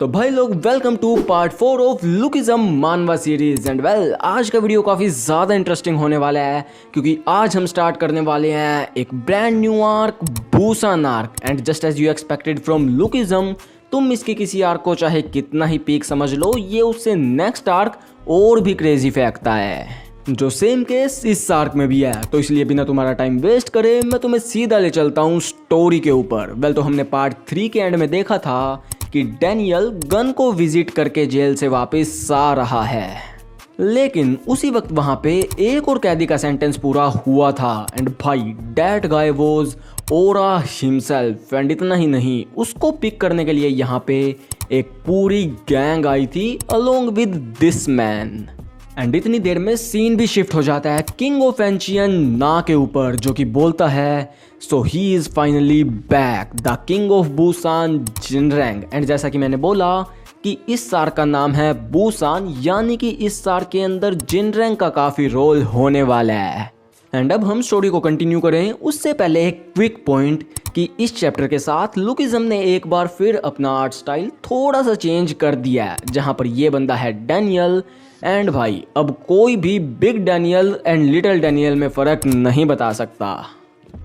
तो भाई लोग welcome to part 4 of lookism मानवा सीरीज एंड आज का वीडियो काफ़ी ज़्यादा इंटरेस्टिंग होने वाला है क्योंकि आज हम स्टार्ट करने वाले हैं एक brand new arc Busan arc. And just as you expected from Lookism, तुम इसके किसी आर्क को चाहे कितना ही पीक समझ लो, ये उससे नेक्स्ट आर्क और भी क्रेजी फेंकता है, जो सेम केस इस आर्क में भी है। तो इसलिए बिना तुम्हारा टाइम वेस्ट करे मैं तुम्हें सीधा ले चलता हूँ स्टोरी के ऊपर। तो हमने पार्ट 3 के एंड में देखा था कि डैनियल गन को विजिट करके जेल से वापस आ रहा है, लेकिन उसी वक्त वहां पे एक और कैदी का सेंटेंस पूरा हुआ था। एंड भाई that guy was aura himself. And इतना ही नहीं, उसको पिक करने के लिए यहाँ पे एक पूरी गैंग आई थी along with this man. And इतनी देर में सीन भी शिफ्ट हो जाता है किंग ऑफ एंशियन ना के ऊपर, जो कि बोलता है so he is finally back the king of Busan Jinrang. And जैसा कि मैंने बोला कि इस सार का नाम है बुसान, यानी कि इस सार के अंदर जिनरैंग का काफ़ी रोल होने वाला है। एंड अब हम स्टोरी को कंटिन्यू करें उससे पहले एक क्विक पॉइंट कि इस चैप्टर के साथ लुकिज्म ने एक बार फिर अपना आर्ट स्टाइल थोड़ा सा चेंज कर दिया है, जहां पर ये बंदा है डैनियल। एंड भाई अब कोई भी big Daniel and little Daniel में फ़र्क नहीं बता सकता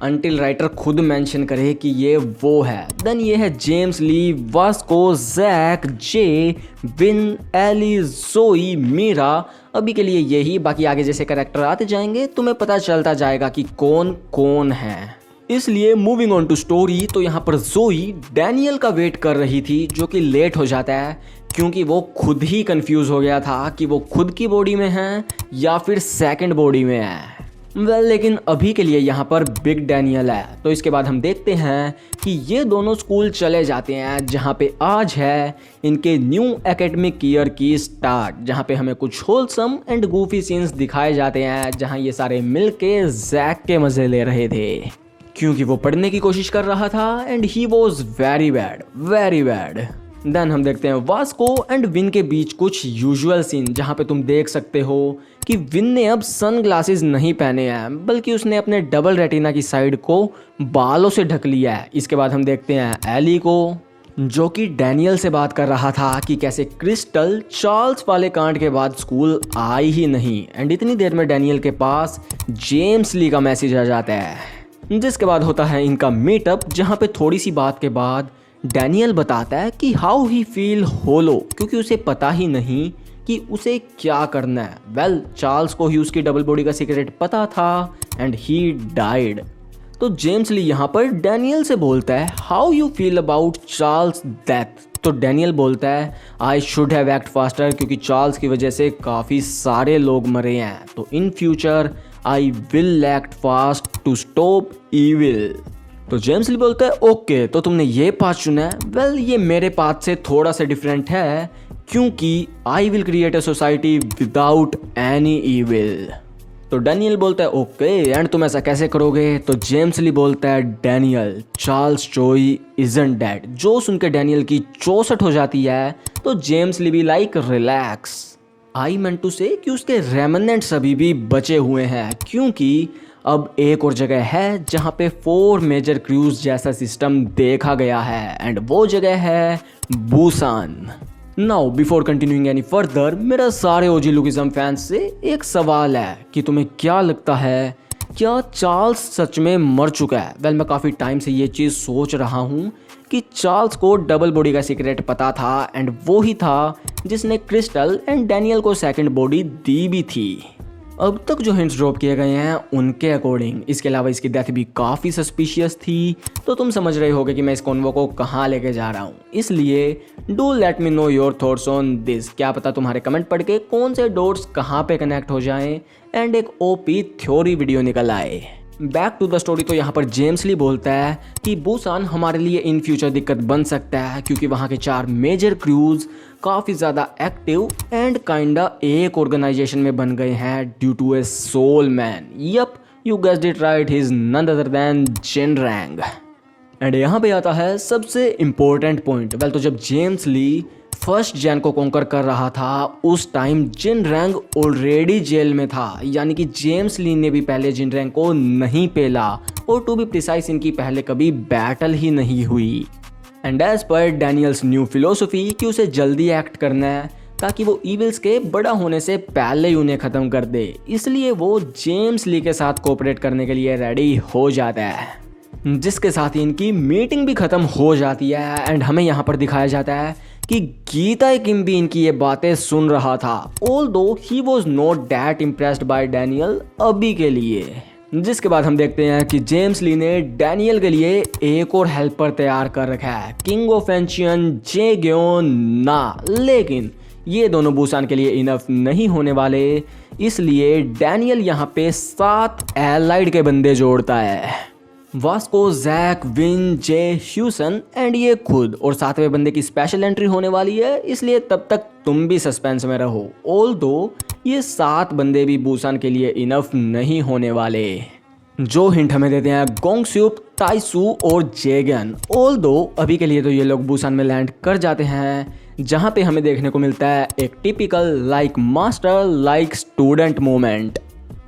अनटिल राइटर खुद मेंशन करे कि ये वो है। देन ये है जेम्स ली, वास्को, जैक, जे, विन, एली, जोई, मीरा। अभी के लिए यही, बाकी आगे जैसे कैरेक्टर आते जाएंगे तुम्हें पता चलता जाएगा कि कौन कौन है। इसलिए मूविंग ऑन टू स्टोरी, तो यहाँ पर जोई डैनियल का वेट कर रही थी, जो कि लेट हो जाता है क्योंकि वो खुद ही कंफ्यूज हो गया था कि वो खुद की बॉडी में है या फिर सेकंड बॉडी में है। लेकिन अभी के लिए यहाँ पर बिग डैनियल है। तो इसके बाद हम देखते हैं कि ये दोनों स्कूल चले जाते हैं, जहाँ पे आज है इनके न्यू एकेडमिक ईयर की स्टार्ट, जहाँ पे हमें कुछ होलसम एंड गूफी सीन्स दिखाए जाते हैं, जहाँ ये सारे मिल के जैक के मज़े ले रहे थे क्योंकि वो पढ़ने की कोशिश कर रहा था and he was very bad, very bad. Then हम देखते हैं वास्को एंड विन के बीच कुछ यूजुअल सीन, जहाँ पे तुम देख सकते हो कि विन ने अब सन ग्लासेस नहीं पहने हैं, बल्कि उसने अपने डबल रेटिना की साइड को बालों से ढक लिया है। इसके बाद हम देखते हैं एली को, जो कि डैनियल से बात कर रहा था कि कैसे क्रिस्टल चार्ल्स वाले कांड के बाद स्कूल आई ही नहीं। एंड इतनी देर में डैनियल के पास जेम्स ली का मैसेज आ जाता है, जिसके बाद होता है इनका मीटअप, जहाँ पे थोड़ी सी बात के बाद डैनियल बताता है कि हाउ ही फील होलो, क्योंकि उसे पता ही नहीं कि उसे क्या करना है। चार्ल्स को ही उसकी डबल बॉडी का सीक्रेट पता था एंड ही डाइड। तो जेम्स ली यहाँ पर डैनियल से बोलता है how you feel about Charles death. तो डैनियल बोलता है I should have act faster, क्योंकि चार्ल्स की वजह से काफ़ी सारे लोग मरे हैं, तो in future I will act fast to stop evil. तो जेम्स ली बोलता है ओके, तो तुमने ये पाथ चुना है। ये मेरे पाथ से थोड़ा सा डिफरेंट है, क्योंकि I will create a society without any evil. तो डैनियल बोलता है ओके, एंड तुम ऐसा कैसे करोगे। तो जेम्स ली बोलता है डैनियल चार्ल्स जोई इजंट डेड। जो सुनकर डैनियल की 64 हो जाती है, तो जेम्स ली भी like relax, I meant to say कि उसके रेमनेंट्स अभी भी बचे हुए हैं, क्योंकि अब एक और जगह है जहाँ पे 4 मेजर क्रूज जैसा सिस्टम देखा गया है, एंड वो जगह है Busan. Now before continuing any further, मेरा सारे ओजी लुकिज्म फैंस से एक सवाल है कि तुम्हें क्या लगता है, क्या चार्ल्स सच में मर चुका है। मैं काफ़ी टाइम से ये चीज़ सोच रहा हूँ कि चार्ल्स को डबल बॉडी का सीक्रेट पता था, एंड वो ही था जिसने क्रिस्टल एंड डैनियल को सेकंड बॉडी दी भी थी। अब तक जो हिंट्स ड्रॉप किए गए हैं उनके अकॉर्डिंग, इसके अलावा इसकी डेथ भी काफ़ी सस्पिशियस थी, तो तुम समझ रहे होगे कि मैं इस कॉन्वो को कहाँ लेके जा रहा हूँ। इसलिए do let me know your thoughts on this. क्या पता तुम्हारे कमेंट पढ़ के कौन से डॉट्स कहाँ पे कनेक्ट हो जाएं एंड एक ओपी थ्योरी वीडियो निकल आए। बैक टू द स्टोरी, तो यहाँ पर जेम्स ली बोलता है कि बुसान हमारे लिए इन फ्यूचर दिक्कत बन सकता है, क्योंकि वहाँ के 4 मेजर क्रूज काफ़ी ज़्यादा एक्टिव एंड काइंडा एक ऑर्गेनाइजेशन में बन गए हैं due to a soul man. Yup, you guessed it right, he is none other than Jinrang. And यहाँ पे आता है सबसे इम्पोर्टेंट पॉइंट। तो जब जेम्स ली फर्स्ट जैन को कॉन्कर कर रहा था, उस टाइम जिनरैंग ऑलरेडी जेल में था, यानी कि जेम्स ली ने भी पहले जिनरैंग को नहीं पेला, और टू बी प्रिसाइज इनकी पहले कभी बैटल ही नहीं हुई। And as per Daniel's new philosophy कि उसे जल्दी एक्ट करना है ताकि वो इविल्स के बड़ा होने से पहले ही उन्हें ख़त्म कर दे, इसलिए वो जेम्स ली के साथ कोऑपरेट करने के लिए रेडी हो जाता है, जिसके साथ ही इनकी मीटिंग भी ख़त्म हो जाती है। एंड हमें यहाँ पर दिखाया जाता है कि गीता किम भी इनकी ये बातें सुन रहा था, although he was not that impressed by Daniel अभी के लिए। जिसके बाद हम देखते हैं कि जेम्स ली ने डैनियल के लिए एक और हेल्पर तैयार कर रखा है, किंग ऑफ एंशियन जेग्योन ना, लेकिन ये दोनों बुसान के लिए इनफ नहीं होने वाले, इसलिए डैनियल यहाँ पे 7 एलाइड के बंदे जोड़ता है, वास्को, जैक, विन, जे, ह्यूसन एंड ये खुद, और 7वें बंदे की स्पेशल एंट्री होने वाली है, इसलिए तब तक तुम भी सस्पेंस में रहो। ऑल्दो ये 7 बंदे भी बुसान के लिए इनफ नहीं होने वाले, जो हिंट हमें देते हैं गोंगस्यूप, ताइसू और जेगन। ऑल्दो अभी के लिए तो ये लोग बुसान में लैंड कर जाते हैं, जहाँ पे हमें देखने को मिलता है एक typical like master like student moment,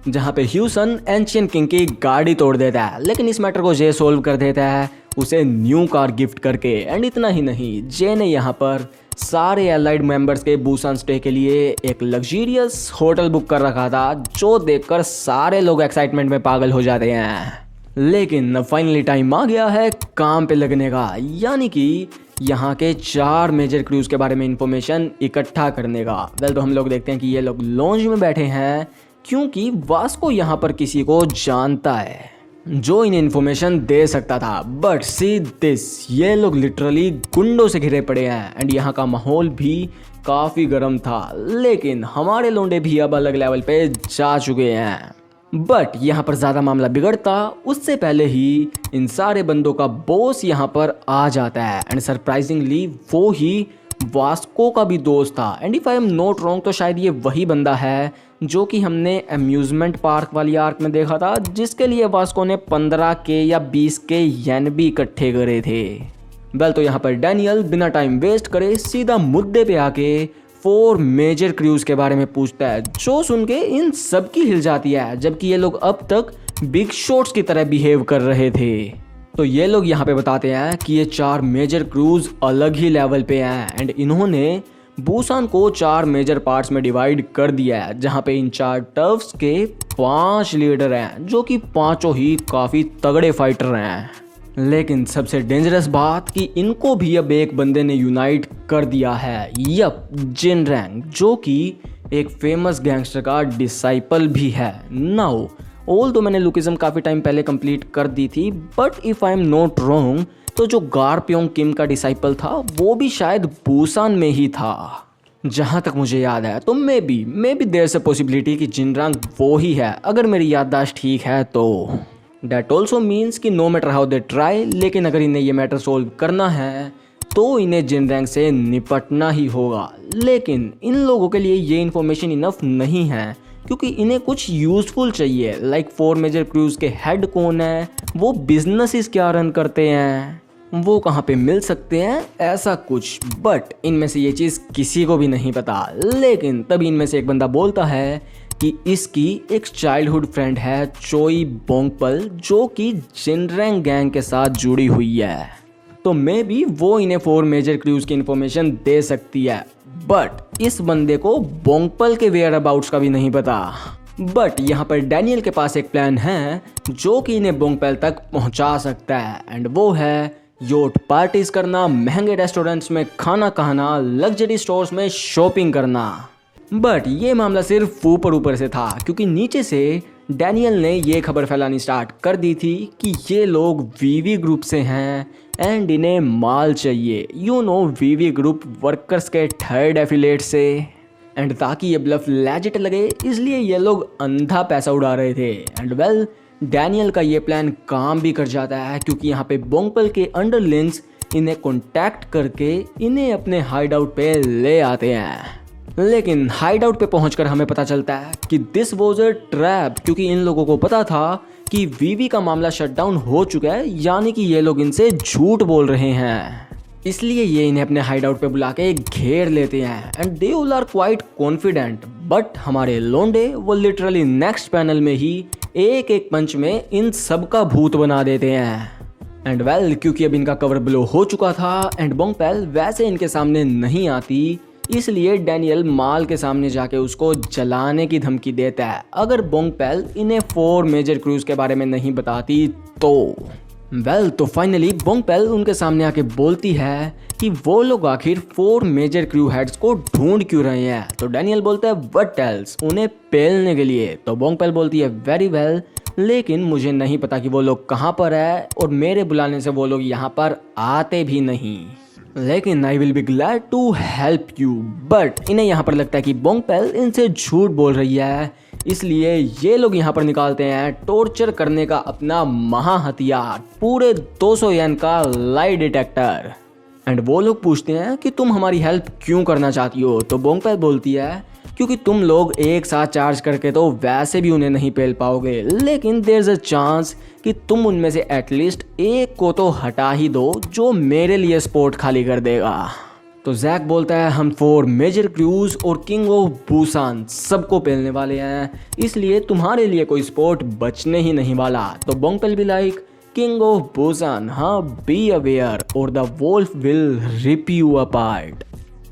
जहाँ पे ह्यूसन एंशियन किंग की गाड़ी तोड़ देता है, लेकिन इस मैटर को जे सोल्व कर देता है उसे न्यू कार गिफ्ट करके। एंड इतना ही नहीं, जे ने यहाँ पर सारे एलाइड मेंबर्स के बुसान स्टे के लिए एक लग्जरियस होटल बुक कर रखा था, जो देखकर सारे लोग एक्साइटमेंट में पागल हो जाते हैं। लेकिन फाइनली टाइम आ गया है काम पे लगने का, यानी कि यहाँ के 4 मेजर क्रूज के बारे में इंफॉर्मेशन इकट्ठा करने का। वेल तो हम लोग देखते हैं कि ये लोग लॉन्ज में बैठे हैं, क्योंकि वास्को यहाँ पर किसी को जानता है जो इन्हें इन्फॉर्मेशन दे सकता था। बट सी दिस, ये लोग लिटरली गुंडों से घिरे पड़े हैं एंड यहाँ का माहौल भी काफ़ी गर्म था, लेकिन हमारे लोंडे भी अब अलग लेवल पे जा चुके हैं। बट यहाँ पर ज़्यादा मामला बिगड़ता उससे पहले ही इन सारे बंदों का बॉस यहाँ पर आ जाता है, एंड सरप्राइजिंगली वो ही वास्को का भी दोस्त था। And if I am not wrong तो शायद ये वही बंदा है जो कि हमने अम्यूजमेंट पार्क वाली आर्क में देखा था, जिसके लिए वास्को ने 15 के या 20 के येन भी इकट्ठे करे थे। वेल तो यहाँ पर डैनियल बिना टाइम वेस्ट करे सीधा मुद्दे पे आके 4 मेजर क्रूज के बारे में पूछता है, जो सुन के इन सब की हिल जाती है, जबकि ये लोग अब तक बिग शॉट्स की तरह बिहेव कर रहे थे। तो ये लोग यहाँ पे बताते हैं कि ये 4 मेजर क्रूज अलग ही लेवल पे हैं एंड इन्होंने बुसान को 4 मेजर पार्ट्स में डिवाइड कर दिया है, जहाँ पे इन 4 टर्फ्स के 5 लीडर हैं, जो कि पांचों ही काफ़ी तगड़े फाइटर हैं। लेकिन सबसे डेंजरस बात कि इनको भी अब एक बंदे ने यूनाइट कर दिया है, यप, जिनरैंग, जो कि एक फेमस गैंगस्टर का डिसाइपल भी है। नाउ ऑल्दो मैंने लुकिज्म काफ़ी टाइम पहले कंप्लीट कर दी थी, but if I am not wrong तो जो गारप्योंग किम का डिसाइपल था वो भी शायद बुसान में ही था, जहाँ तक मुझे याद है। तो मे बी देयर से पॉसिबिलिटी कि जिनरैंग वो ही है, अगर मेरी याददाश्त ठीक है तो। डैट ऑल्सो मीन्स कि no matter how they try, लेकिन अगर इन्हें ये मैटर सोल्व करना है तो इन्हें जिनरैंग से निपटना ही होगा। लेकिन इन लोगों के लिए ये इन्फॉर्मेशन इनफ नहीं है, क्योंकि इन्हें कुछ यूजफुल चाहिए, लाइक 4 मेजर क्रूज के हेड कौन है, वो बिजनेसेस क्या रन करते हैं, वो कहाँ पे मिल सकते हैं, ऐसा कुछ। बट इनमें से ये चीज़ किसी को भी नहीं पता। लेकिन तभी इनमें से एक बंदा बोलता है कि इसकी एक चाइल्डहुड फ्रेंड है चोई बोंगपल, जो कि जिनरैंग गैंग के साथ जुड़ी हुई है, तो मे बी वो इन्हें 4 मेजर क्रूज की इन्फॉर्मेशन दे सकती है। बट इस बंदे को बोंगपल के वेयर अबाउट्स का भी नहीं पता। बट यहाँ पर डैनियल के पास एक प्लान है जो कि इन्हें बोंगपल तक पहुँचा सकता है, एंड वो है योट पार्टीज करना, महंगे रेस्टोरेंट्स में खाना खाना, लग्जरी स्टोर्स में शॉपिंग करना। बट ये मामला सिर्फ ऊपर ऊपर से था, क्योंकि नीचे से डैनियल ने ये खबर फैलानी स्टार्ट कर दी थी कि ये लोग वीवी ग्रुप से हैं एंड इन्हें माल चाहिए, you know VV group workers के 3rd एफिलेट से। एंड ताकि ये ब्लफ लेजिट लगे इसलिए ये लोग अंधा पैसा उड़ा रहे थे। एंड वेल डैनियल का ये प्लान काम भी कर जाता है, क्योंकि यहाँ पे बोंगपल के अंडरलिंग्स इन्हें कॉन्टैक्ट करके इन्हें अपने हाइड आउट पे ले आते हैं। लेकिन हाइड आउट पे पहुंचकर हमें पता चलता है कि दिस वॉज अ ट्रैप, क्योंकि इन लोगों को पता था कि वीवी का मामला शटडाउन हो चुका है, यानी कि ये लोग इनसे झूठ बोल रहे हैं। इसलिए ये इन्हें अपने हाइड आउट पे बुला के घेर लेते हैं and they all are quite confident. But हमारे लोंडे वो लिटरली नेक्स्ट पैनल में ही एक पंच में इन सब का भूत बना देते हैं। एंड वेल क्योंकि अब इनका कवर ब्लो हो चुका था एंड बोंगपेल वैसे इनके सामने नहीं आती, इसलिए डैनियल माल के सामने जाके उसको जलाने की धमकी देता है अगर बोंगपेल इन्हें 4 मेजर क्रूज के बारे में नहीं बताती तो। तो फाइनली बोंगपेल उनके सामने आके बोलती है कि वो लोग आखिर 4 मेजर क्रू हेड्स को ढूंढ क्यों रहे हैं। तो डैनियल बोलता है व्हाट एल्स, उन्हें पेलने के लिए। तो बोंगपेल बोलती है वेरी वेल, लेकिन मुझे नहीं पता कि वो लोग कहाँ पर है और मेरे बुलाने से वो लोग यहाँ पर आते भी नहीं, लेकिन I will be glad to help you. But इन्हें यहाँ पर लगता है कि बोंगपेल इनसे झूठ बोल रही है, इसलिए ये लोग यहाँ पर निकालते हैं टॉर्चर करने का अपना महा हथियार, पूरे 200 येन का लाई डिटेक्टर। एंड वो लोग पूछते हैं कि तुम हमारी हेल्प क्यों करना चाहती हो। तो बोंगपेल बोलती है क्योंकि तुम लोग एक साथ चार्ज करके तो वैसे भी उन्हें नहीं पेल पाओगे, लेकिन देयर इज अ चांस कि तुम उनमें से एटलीस्ट एक को तो हटा ही दो जो मेरे लिए स्पॉट खाली कर देगा। तो जैक बोलता है हम 4 मेजर क्रूज और किंग ऑफ बुसान सबको पेलने वाले हैं, इसलिए तुम्हारे लिए कोई स्पॉट बचने ही नहीं वाला। तो बोंगपेल भी लाइक किंग ऑफ बुसान, हाँ be aware or the wolf will rip you apart.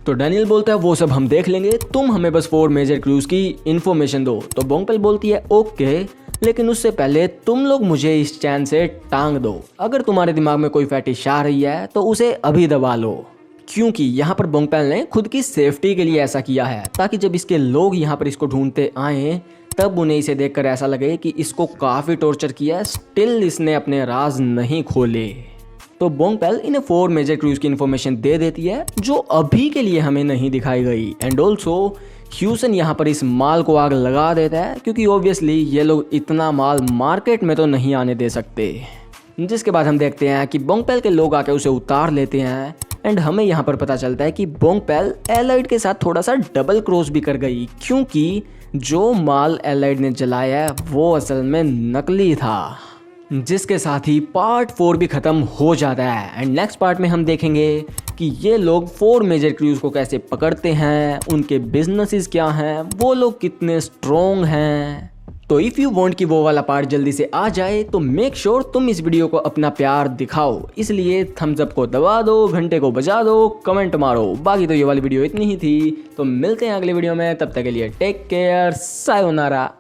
तो डैनियल बोलता है वो सब हम देख लेंगे, तुम हमें बस 4 मेजर क्रूज की इन्फॉर्मेशन दो। तो बोंगपेल बोलती है ओके, लेकिन उससे पहले तुम लोग मुझे इस चैन से टांग दो। अगर तुम्हारे दिमाग में कोई फैटिश आ रही है तो उसे अभी दबा लो, क्योंकि यहाँ पर बोंगपेल ने खुद की सेफ्टी के लिए ऐसा किया है, ताकि जब इसके लोग यहाँ पर इसको ढूंढते आए तब उन्हें इसे देखकर ऐसा लगे कि इसको काफ़ी टॉर्चर किया है, स्टिल इसने अपने राज नहीं खोले। तो बोंगपेल इन्हें 4 मेजर क्रूज की इन्फॉर्मेशन दे देती है जो अभी के लिए हमें नहीं दिखाई गई। एंड ऑल्सो ह्यूसन यहाँ पर इस माल को आग लगा देता है, क्योंकि ऑब्वियसली ये लोग इतना माल मार्केट में तो नहीं आने दे सकते। जिसके बाद हम देखते हैं कि बोंगपेल के लोग आके उसे उतार लेते हैं एंड हमें यहाँ पर पता चलता है कि बोंगपेल एलाइड के साथ थोड़ा सा डबल क्रॉस भी कर गई, क्योंकि जो माल एलाइड ने जलाया वो असल में नकली था। जिसके साथ ही पार्ट 4 भी खत्म हो जाता है एंड नेक्स्ट पार्ट में हम देखेंगे कि ये लोग 4 मेजर क्रूज को कैसे पकड़ते हैं, उनके बिजनेसेस क्या हैं, वो लोग कितने स्ट्रॉन्ग हैं। तो इफ़ यू वांट कि वो वाला पार्ट जल्दी से आ जाए तो मेक श्योर तुम इस वीडियो को अपना प्यार दिखाओ, इसलिए थम्स अप को दबा दो, घंटे को बजा दो, कमेंट मारो। बाकी तो ये वाली वीडियो इतनी ही थी, तो मिलते हैं अगले वीडियो में, तब तक के लिए टेक केयर, सायोनारा।